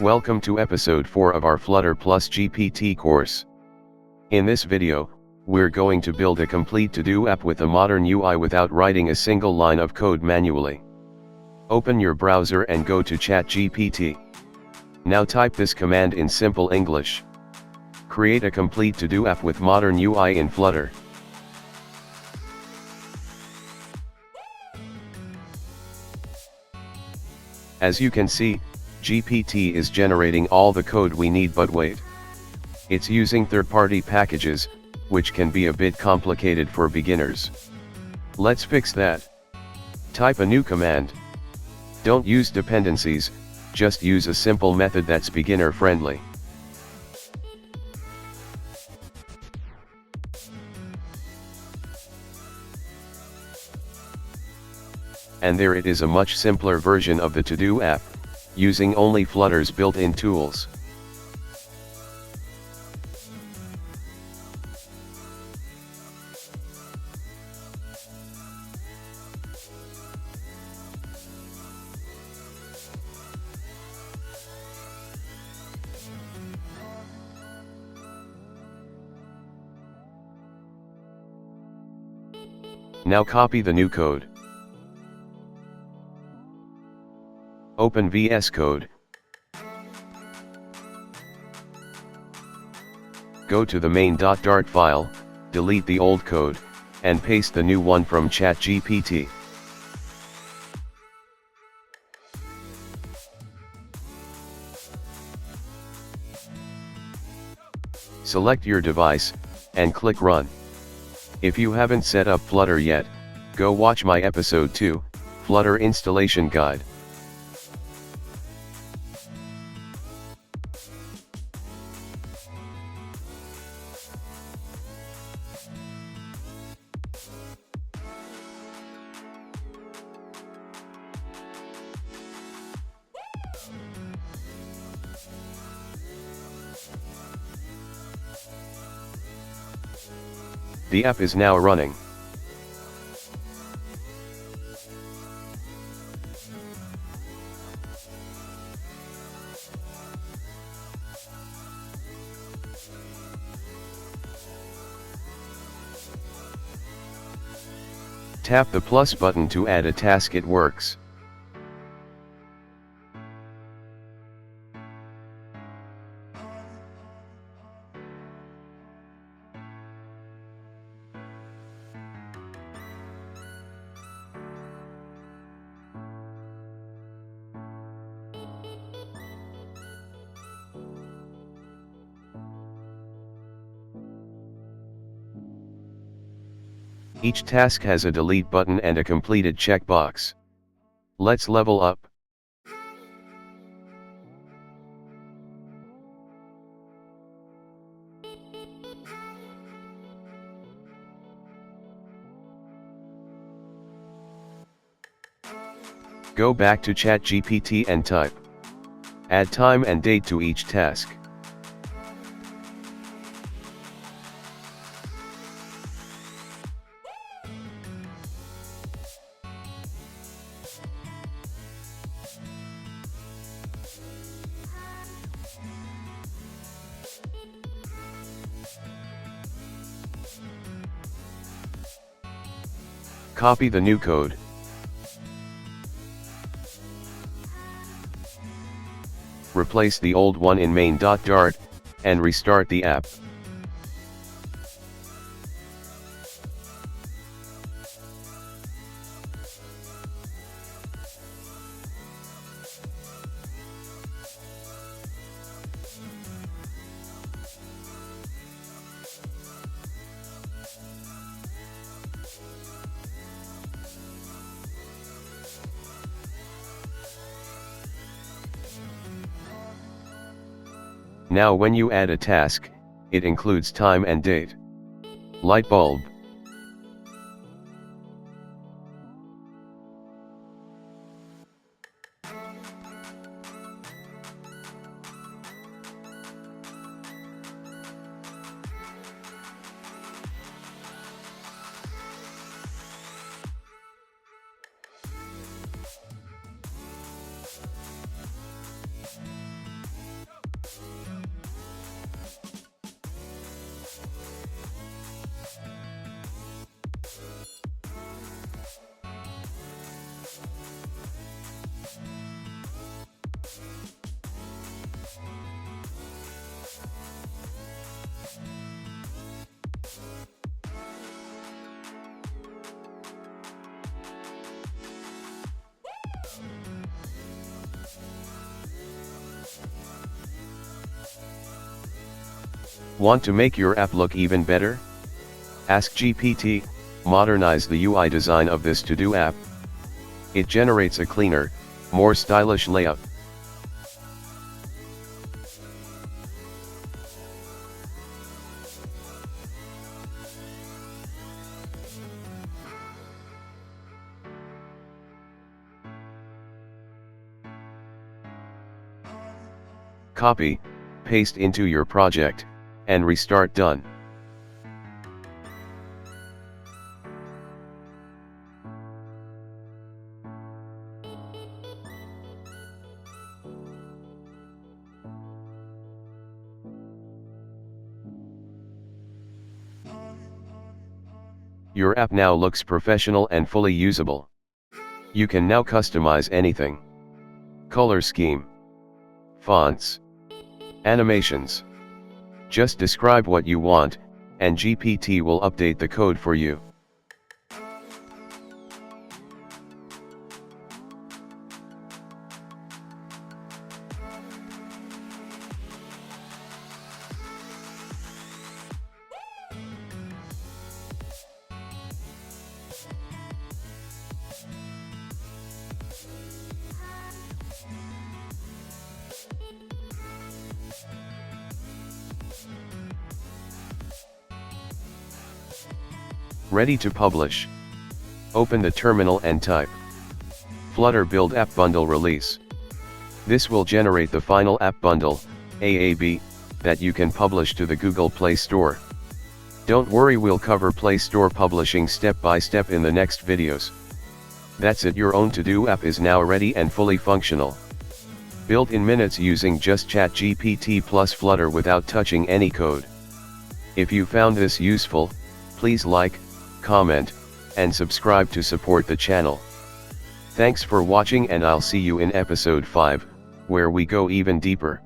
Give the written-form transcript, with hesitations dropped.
Welcome to episode 4 of our Flutter GPT course. In this video, we're going to build a complete to-do app with a modern UI without writing a single line of code manually. Open your browser and go to ChatGPT. Now type this command in simple English. Create a complete to-do app with modern UI in Flutter. As you can see, GPT is generating all the code we need, but wait. It's using third-party packages, which can be a bit complicated for beginners. Let's fix that. Type a new command. Don't use dependencies, just use a simple method that's beginner-friendly. And there it is, a much simpler version of the to-do app, using only Flutter's built-in tools. Now copy the new code. Open VS Code. Go to the main.dart file, delete the old code, and paste the new one from ChatGPT. Select your device, and click Run. If you haven't set up Flutter yet, go watch my episode 2, Flutter Installation Guide. The app is now running. Tap the plus button to add a task. It works. Each task has a delete button and a completed checkbox. Let's level up. Go back to ChatGPT and type. Add time and date to each task. Copy the new code. Replace the old one in main.dart, and restart the app. Now when you add a task, it includes time and date. Light bulb. Want to make your app look even better? Ask GPT, modernize the UI design of this to-do app. It generates a cleaner, more stylish layout. Copy, paste into your project, and restart. Done. Your app now looks professional and fully usable. You can now customize anything: color scheme, fonts, animations. Just describe what you want, and GPT will update the code for you. Ready to publish. Open the terminal and type Flutter Build App Bundle Release. This will generate the final app bundle, AAB, that you can publish to the Google Play Store. Don't worry, we'll cover Play Store publishing step by step in the next videos. That's it, your own to-do app is now ready and fully functional. Built in minutes using just ChatGPT plus Flutter without touching any code. If you found this useful, please like, comment, and subscribe to support the channel. Thanks for watching, and I'll see you in episode 5, where we go even deeper.